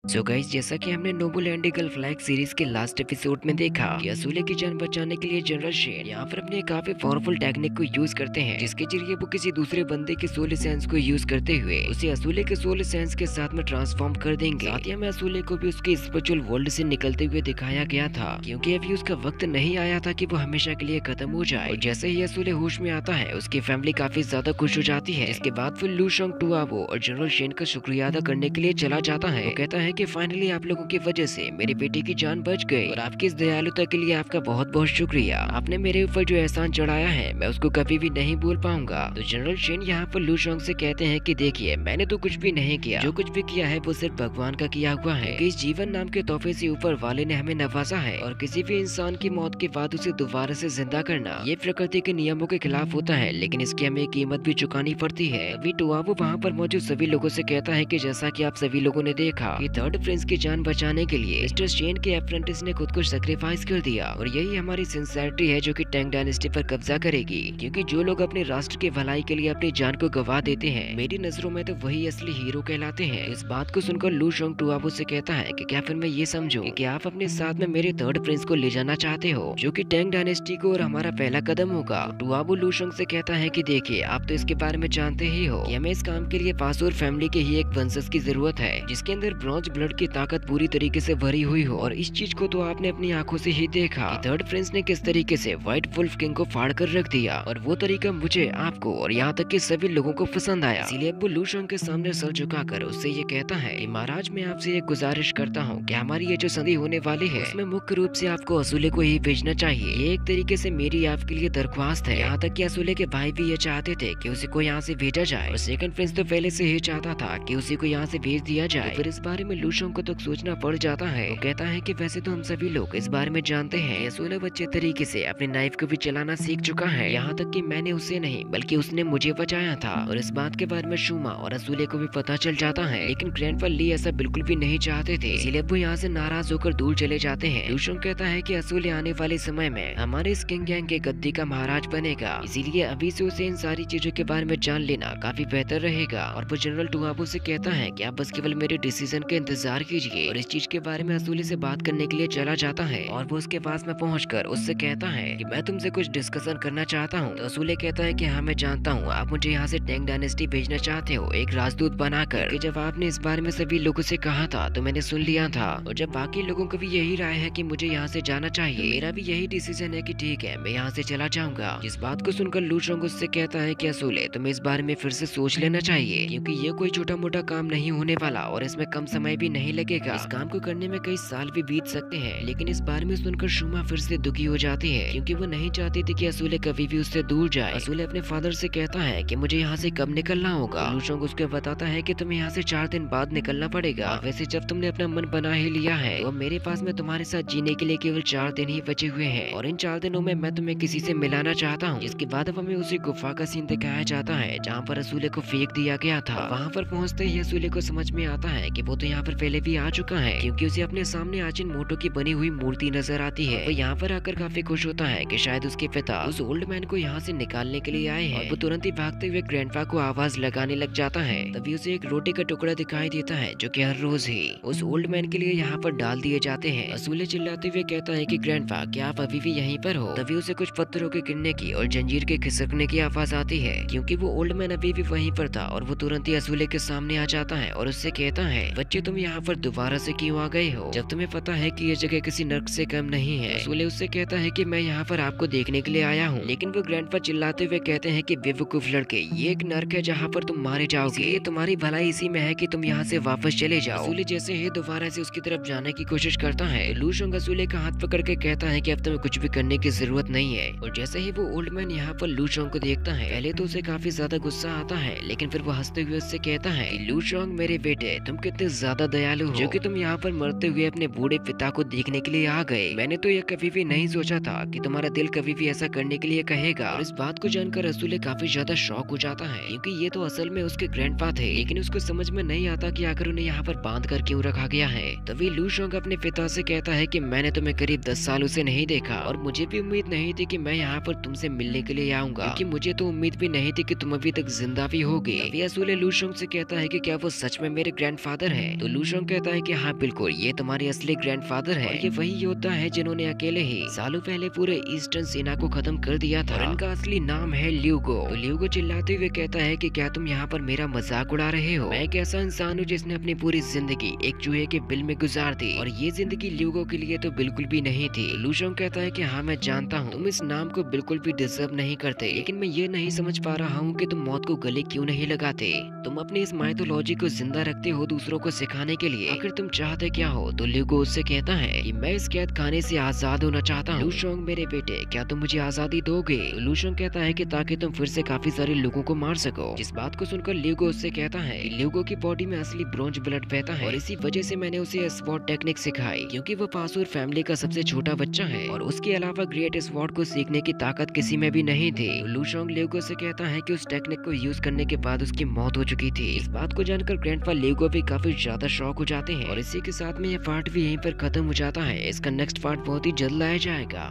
So guys, जैसा कि हमने noble and eagle flag series के लास्ट एपिसोड में देखा कि असूले की जान बचाने के लिए जनरल शेन यहाँ पर अपने काफी पावरफुल टेक्निक को यूज करते हैं, जिसके जरिए वो किसी दूसरे बंदे के सोल एसेंस को यूज करते हुए उसे असूले के सोल एसेंस के साथ में ट्रांसफॉर्म कर देंगे। साथ ही हमें असूले को भी उसके स्पिरिचुअल वर्ल्ड से निकलते हुए दिखाया गया था, क्योंकि अभी उसका वक्त नहीं आया था कि वो हमेशा के लिए खत्म हो जाए। और जैसे ही असूले होश में आता है, उसकी फैमिली काफी ज्यादा खुश हो जाती है। इसके बाद फिर लू शोंग टुआवो और जनरल शेन का शुक्रिया अदा करने के लिए चला जाता है। वो कहता है कि फाइनली आप लोगों की वजह से मेरी बेटी की जान बच गई और आपकी इस दयालुता के लिए आपका बहुत बहुत शुक्रिया। आपने मेरे ऊपर जो एहसान चढ़ाया है, मैं उसको कभी भी नहीं भूल पाऊंगा। तो जनरल शेन यहाँ पर लू शोंग से कहते हैं कि देखिए, मैंने तो कुछ भी नहीं किया, जो कुछ भी किया है वो सिर्फ भगवान का किया हुआ है। कि इस जीवन नाम के तोहफे से ऊपर वाले ने हमें नवाजा है, और किसी भी इंसान की मौत के बाद उसे दोबारा से जिंदा करना ये प्रकृति के नियमों के खिलाफ होता है, लेकिन इसकी हमें कीमत भी चुकानी पड़ती है। अभी टुआवो वहाँ पर मौजूद सभी लोगों से कहता है कि जैसा कि आप सभी लोगों ने देखा कि थर्ड प्रिंस की जान बचाने के लिए मिस्टर शेन के अप्रेंटिस ने खुद को सैक्रिफाइस कर दिया, और यही हमारी सिंसियरिटी है जो कि टैंग डायनेस्टी पर कब्जा करेगी। क्योंकि जो लोग अपने राष्ट्र की भलाई के लिए अपनी जान को गवा देते हैं, मेरी नजरों में तो वही असली हीरो कहलाते हैं। इस बात को सुनकर लू शोंग टुआवो से कहता है कि क्या फिर मैं ये समझूं कि आप अपने साथ में मेरे थर्ड प्रिंस को ले जाना चाहते हो, जो कि टैंग डायनेस्टी को और हमारा पहला कदम होगा। टुआवो लू शोंग से कहता है कि देखिए, आप तो इसके बारे में जानते ही हो कि हमें इस काम के लिए पासुर फैमिली के ही एक वंशज की जरूरत है, जिसके अंदर ब्रॉन्ज ब्लड की ताकत पूरी तरीके से भरी हुई हो। और इस चीज को तो आपने अपनी आंखों से ही देखा कि थर्ड प्रिंस ने किस तरीके से व्हाइट वुल्फ किंग को फाड़ कर रख दिया, और वो तरीका मुझे, आपको और यहाँ तक कि सभी लोगों को पसंद आया। इसीलिए वो लू शोंग के सामने सर झुकाकर उससे ये कहता है कि महाराज, मैं आपसे एक गुजारिश करता हूँ कि हमारी ये जो संधि होने वाली है, उसमें मुख्य रूप से आपको असूले को ही भेजना चाहिए। ये एक तरीके से मेरी आपके लिए दरख्वास्त है। यहाँ तक कि असूले के भाई भी ये चाहते थे कि उसी को यहाँ से भेजा जाए, और सेकंड प्रिंस तो पहले से ही चाहता था कि उसी को यहाँ से भेज दिया जाए। तो फिर इस बारे में लू शोंग को तो सोचना पड़ जाता है। वो कहता है कि वैसे तो हम सभी लोग इस बारे में जानते हैं, असूले अच्छे तरीके से अपने नाइफ को भी चलाना सीख चुका है। यहाँ तक कि मैंने उसे नहीं बल्कि उसने मुझे बचाया था। और इस बात के बारे में शूमा और असूले को भी पता चल जाता है, लेकिन ग्रैंडपा ली ऐसा बिल्कुल भी नहीं चाहते थे, इसीलिए वो यहाँ से नाराज होकर दूर चले जाते हैं। लू शोंग कहता है कि असूले आने वाले समय में हमारे इस किंग गैंग के गद्दी का महाराज बनेगा, इसीलिए अभी से उसे इन सारी चीजों के बारे में जान लेना काफी बेहतर रहेगा। और वो जनरल टुआवो से कहता है कि आप बस केवल मेरे डिसीजन के इंतजार कीजिए, और इस चीज के बारे में असूले से बात करने के लिए चला जाता है। और वो उसके पास में पहुंचकर उससे कहता है कि मैं तुमसे कुछ डिस्कशन करना चाहता हूँ। तो असूले कहता है कि हाँ, मैं जानता हूँ, आप मुझे यहाँ से टैंग डायनेस्टी भेजना चाहते हो एक राजदूत बनाकर। कि जब आपने इस बारे में सभी लोगों से कहा था तो मैंने सुन लिया था, और जब बाकी लोगों को भी यही राय है कि मुझे यहाँ से जाना चाहिए, मेरा भी यही डिसीजन है कि ठीक है, मैं यहाँ से चला जाऊंगा। इस बात को सुनकर लू शोंग उससे कहता है कि असूले, तुम्हें इस बारे में फिर से सोच लेना चाहिए, क्योंकि ये कोई छोटा मोटा काम नहीं होने वाला, और इसमें कम समय भी नहीं लगेगा। इस काम को करने में कई साल भी बीत सकते हैं। लेकिन इस बारे में सुनकर शूमा फिर से दुखी हो जाती है, क्योंकि वो नहीं चाहती थी कि असूले कभी भी उससे दूर जाए। असूले अपने फादर से कहता है कि मुझे यहाँ से कब निकलना होगा। लू शोंग उसको बताता है कि तुम्हें यहाँ से 4 दिन बाद निकलना पड़ेगा। वैसे जब तुमने अपना मन बना ही लिया है, तो मेरे पास में तुम्हारे साथ जीने के लिए केवल 4 दिन ही बचे हुए हैं, और इन 4 दिनों में मैं तुम्हें किसी से मिलाना चाहता हूँ। इसके बाद अब हमें उसी गुफा का सीन दिखाया जाता है जहाँ पर असूले को फेंक दिया गया था। वहाँ पर पहुँचते ही असूले को समझ में आता है कि वो तो यहाँ पर पहले भी आ चुका है, क्योंकि उसे अपने सामने आचिन मोटो की बनी हुई मूर्ति नजर आती है। वो यहाँ पर आकर काफी खुश होता है कि शायद उसके पिता उस ओल्ड मैन को यहाँ से निकालने के लिए आए हैं। वो तुरंत ही भागते हुए ग्रैंडपा को आवाज लगाने लग जाता है। तभी उसे एक रोटी का टुकड़ा दिखाई देता है, जो कि हर रोज ही उस ओल्ड मैन के लिए यहाँ पर डाल दिए जाते हैं। असूले चिल्लाते हुए कहता है कि ग्रैंडपा, क्या आप अभी भी यहीं पर हो? तभी उसे कुछ पत्थरों के गिरने की और जंजीर के खिसकने की आवाज आती है, क्योंकि वो ओल्ड मैन अभी भी वहीं पर था। और वो तुरंत ही असूले के सामने आ जाता है और उससे कहता है, बच्चे तुम यहाँ पर दोबारा से क्यों आ गए हो, जब तुम्हें पता है कि ये जगह किसी नर्क से कम नहीं है? असूले उससे कहता है कि मैं यहाँ पर आपको देखने के लिए आया हूँ। लेकिन वो ग्रैंडपा चिल्लाते हुए कहते हैं कि बेवकूफ लड़के, ये एक नर्क है जहाँ पर तुम मारे जाओगे। ये तुम्हारी भलाई इसी में है कि तुम यहाँ से वापस चले जाओ। असूले जैसे ही दोबारा से उसकी तरफ जाने की कोशिश करता है, लू शोंग असूले का हाथ पकड़ के कहता है कि अब तुम्हें कुछ भी करने की जरूरत नहीं है। और जैसे ही वो ओल्ड मैन यहाँ पर लू शोंग को देखता है, पहले तो उसे काफी ज्यादा गुस्सा आता है, लेकिन फिर वो हंसते हुए उससे कहता है, लू शोंग मेरे बेटे, तुम कितने ज्यादा दयालु हो, जो कि तुम यहाँ पर मरते हुए अपने बूढ़े पिता को देखने के लिए आ गए। मैंने तो ये कभी भी नहीं सोचा था कि तुम्हारा दिल कभी भी ऐसा करने के लिए कहेगा। और इस बात को जानकर असूले काफी ज्यादा शॉक हो जाता है, क्योंकि ये तो असल में उसके ग्रैंडपा थे, लेकिन उसको समझ में नहीं आता कि आखिर उन्हें यहाँ पर बांध कर क्यों रखा गया है। तभी लू शोंग अपने पिता से कहता है कि मैंने तुम्हें करीब 10 सालों से नहीं देखा, और मुझे भी उम्मीद नहीं थी कि मैं यहाँ पर तुमसे मिलने के लिए आऊंगा, क्योंकि मुझे तो उम्मीद भी नहीं थी कि तुम अभी तक जिंदा भी होगे। तभी असूले लू शोंग से कहता है कि क्या वो सच में मेरे ग्रैंडफादर हैं? तो लूशोंग कहता है कि हाँ बिल्कुल, ये तुम्हारे असली ग्रैंडफादर है। ये वही योद्धा है जिन्होंने अकेले ही सालों पहले पूरे ईस्टर्न सेना को खत्म कर दिया था। और इनका असली नाम है ल्यूगो। तो ल्यूगो चिल्लाते हुए कहता है कि क्या तुम यहाँ पर मेरा मजाक उड़ा रहे हो? मैं एक ऐसा इंसान हूँ जिसने अपनी पूरी जिंदगी एक चूहे के बिल में गुजार दी, और ये जिंदगी ल्यूगो के लिए तो बिल्कुल भी नहीं थी। लूशोंग कहता है कि हाँ मैं जानता हूँ तुम इस नाम को बिल्कुल भी डिजर्व नहीं करते, लेकिन मैं ये नहीं समझ पा रहा हूँ कि तुम मौत को गले क्यों नहीं लगाते। तुम अपनी इस माइथोलॉजी को जिंदा रखते हो दूसरों को सिखाने के लिए, आखिर तुम चाहते क्या हो? तो ल्यूगो उससे कहता है कि मैं इस कैद खाने से आजाद होना चाहता हूँ। लूशोंग मेरे बेटे, क्या तुम मुझे आजादी दोगे? तो लूशोंग कहता है कि ताकि तुम फिर से काफी सारे लोगों को मार सको। जिस बात को सुनकर ल्यूगो उससे कहता है कि ल्यूगो की बॉडी में असली ब्रोंज ब्लड बहता है, और इसी वजह से मैंने उसे स्वॉर्ड टेक्निक सिखाई, क्योंकि वो पासुर फैमिली का सबसे छोटा बच्चा है, और उसके अलावा ग्रेट स्वॉर्ड को सीखने की ताकत किसी में भी नहीं थी। तो लूशोंग ल्यूगो से कहता है कि उस टेक्निक को यूज करने के बाद उसकी मौत हो चुकी थी। इस बात को जानकर ग्रैंडपा ल्यूगो भी काफी ज्यादा शॉक हो जाते हैं, और इसी के साथ में ये पार्ट भी यहीं पर खत्म हो जाता है। इसका नेक्स्ट पार्ट बहुत ही जल्द लाया जाएगा।